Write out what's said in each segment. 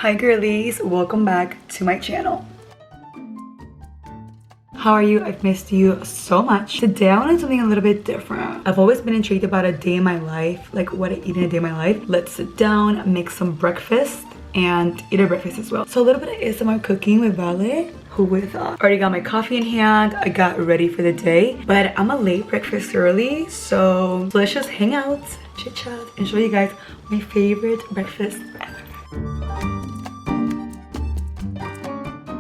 Hi girlies, welcome back to my channel. How are you? I've missed you so much. Today I wanted something a little bit different. I've always been intrigued about a day in my life, like what I eat in a day in my life. Let's sit down, make some breakfast, and eat a breakfast as well. So a little bit of ASMR cooking with Vale, who with already got my coffee in hand. I got ready for the day, but I'm a late breakfast early, so let's just hang out, chit chat, and show you guys my favorite breakfast ever.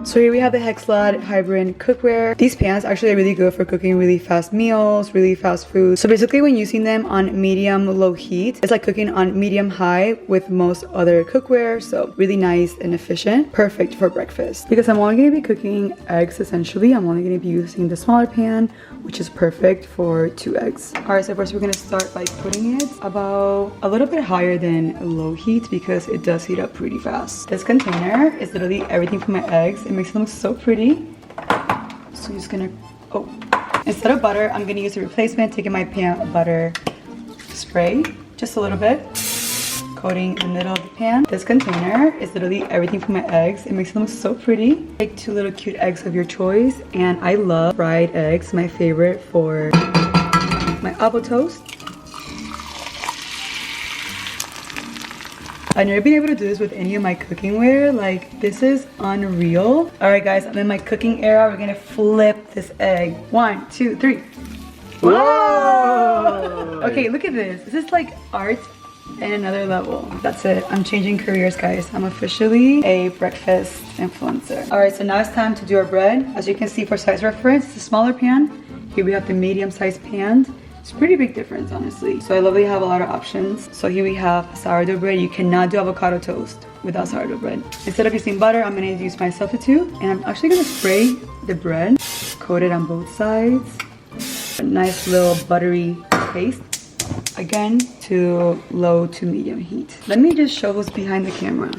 So here we have the HexClad Hybrid Cookware. These pans actually are really good for cooking really fast meals, really fast food. So basically when using them on medium-low heat, it's like cooking on medium-high with most other cookware. So really nice and efficient. Perfect for breakfast. Because I'm only going to be cooking eggs essentially. I'm only going to be using the smaller pan, which is perfect for 2 eggs. Alright, so first we're going to start by putting it about a little bit higher than low heat because it does heat up pretty fast. This container is literally everything for my eggs. It makes them look so pretty. So I'm just gonna, instead of butter, I'm gonna use a replacement, taking my peanut butter spray, just a little bit, coating the middle of the pan. This container is literally everything for my eggs. It makes them look so pretty. Take 2 little cute eggs of your choice, and I love fried eggs, my favorite for my avocado toast. I've never been able to do this with any of my cooking ware. Like, this is unreal. All right, guys, I'm in my cooking era. We're gonna flip this egg. 1, 2, 3. Whoa! Okay, look at this. This is like art and another level. That's it. I'm changing careers, guys. I'm officially a breakfast influencer. All right, so now it's time to do our bread. As you can see, for size reference, it's a smaller pan. Here we have the medium-sized pan. It's a pretty big difference, honestly. So I love that you have a lot of options. So here we have sourdough bread. You cannot do avocado toast without sourdough bread. Instead of using butter, I'm gonna use my substitute. And I'm actually gonna spray the bread, coat it on both sides. A nice little buttery paste. Again, to low to medium heat. Let me just show who's behind the camera.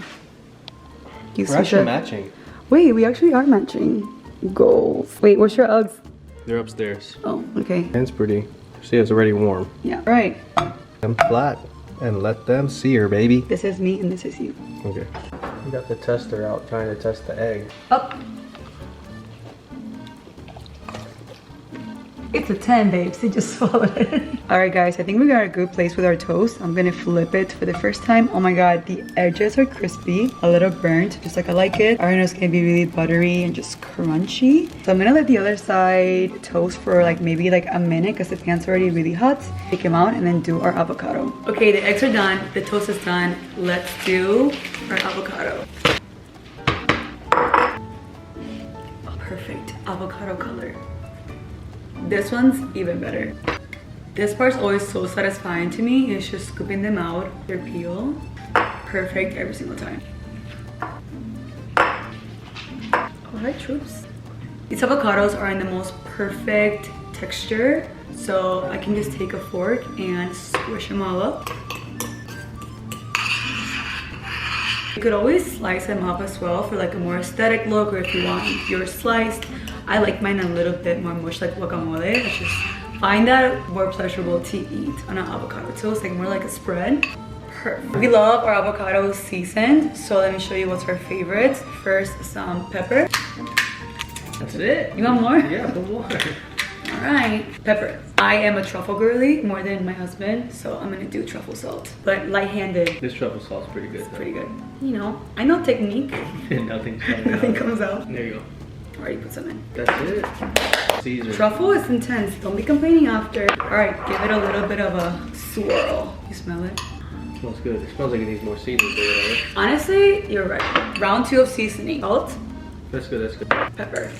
We're actually matching. Wait, we actually are matching. Goals. Wait, where's your Uggs? They're upstairs. Oh, okay. It's pretty. See, it's already warm. Yeah, right. Them flat and let them sear, baby. This is me and this is you. Okay. We got the tester out trying to test the egg. Up. It's a 10, babes. It just swallowed it. Alright, guys, I think we got a good place with our toast. I'm gonna flip it for the first time. Oh my god, the edges are crispy, a little burnt, just like I like it. I already know it's gonna be really buttery and just crunchy. So I'm gonna let the other side toast for like maybe like a minute because the pan's already really hot. Take them out and then do our avocado. Okay, the eggs are done. The toast is done. Let's do our avocado. Oh, perfect avocado color. This one's even better. This part's always so satisfying to me. It's just scooping them out, their peel. Perfect every single time. Alright, troops. These avocados are in the most perfect texture, so I can just take a fork and squish them all up. You could always slice them up as well for like a more aesthetic look, or if you want yours sliced. I like mine a little bit more mush like guacamole. I just find that more pleasurable to eat on an avocado toast, like more like a spread. Perfect. We love our avocado seasoned, so let me show you what's our favorites. First, some pepper. That's it. You want more? Yeah, put more. Alright, pepper. I am a truffle girly more than my husband, so I'm gonna do truffle salt. But light-handed. This truffle salt's pretty good. It's pretty good. You know, I know technique. Nothing comes out. There you go. Already put some in. That's it. Caesar. Truffle is intense. Don't be complaining after. Alright, give it a little bit of a swirl. You smell it? It smells good. It smells like it needs more seasoning. Honestly, you're right. Round 2 of seasoning. Salt. That's good, that's good. Pepper.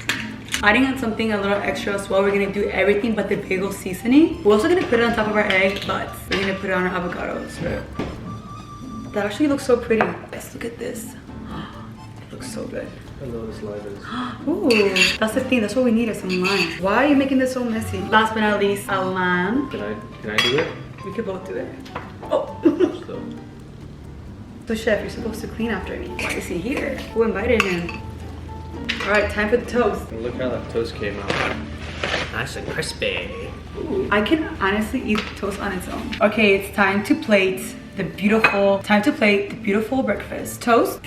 Adding on something a little extra as well. We're gonna do everything but the bagel seasoning. We're also gonna put it on top of our egg, but we're gonna put it on our avocados. Yeah. That actually looks so pretty. Let's look at this. It looks so good. I know this lime is. Ooh, that's the thing. That's what we need is some lime. Why are you making this so messy? Last but not least, a lime. Can I do it? We could both do it. Oh. So chef, you're supposed to clean after me. Why is he here? Who invited him? All right, time for the toast. Look how that toast came out. Nice and crispy. Ooh, I can honestly eat toast on its own. Okay, it's time to plate the beautiful breakfast. Toast,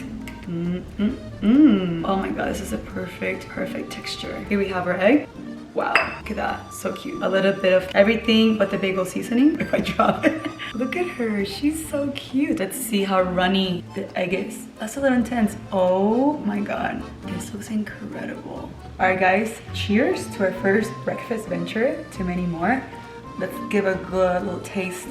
Oh my god, this is a perfect texture. Here we have our egg. Wow, look at that, so cute. A little bit of everything but the bagel seasoning if I drop it. Look at her, she's so cute. Let's see how runny the egg is. That's a little intense. Oh my god, this looks incredible. All right guys, cheers to our first breakfast venture, to many more. Let's give a good little taste.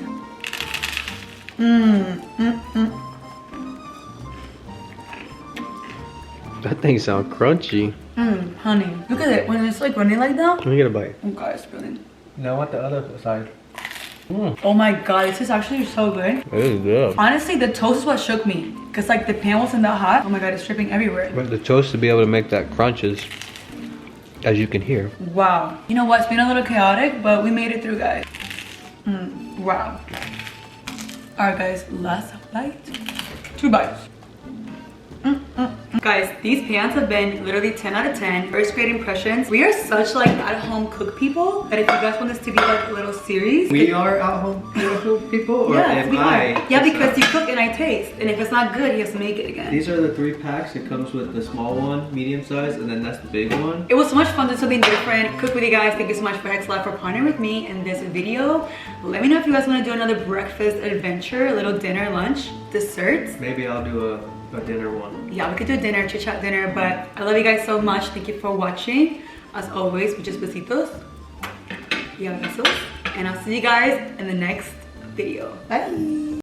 That thing sounds crunchy. Honey, look at it, when it's like running like that. Let me get a bite. Oh god, it's brilliant. Now I want the other side. Oh my god, this is actually so good. It is good. Honestly, the toast is what shook me. Cause like the pan wasn't that hot. Oh my god, it's dripping everywhere. But the toast to be able to make that crunches, as you can hear. Wow. You know what, it's been a little chaotic, but we made it through, guys. Wow. Alright guys, last bite. 2 bites. Guys, these pans have been literally 10 out of 10. First grade impressions. We are such like at-home cook people that if you guys want this to be like a little series. We are at-home people, or yes, am we I? are. Yeah, because you cook and I taste. And if it's not good, he has to make it again. These are the 3 packs. It comes with the small one, medium size, and then that's the big one. It was so much fun to do something different. Cook with you guys. Thank you so much for HexClad for partnering with me in this video. Let me know if you guys want to do another breakfast adventure, a little dinner, lunch, desserts. Maybe I'll do a dinner one. Yeah, we could do a dinner, chit chat dinner, but I love you guys so much. Thank you for watching. As always, muchos besitos. Y abrazos. And I'll see you guys in the next video. Bye.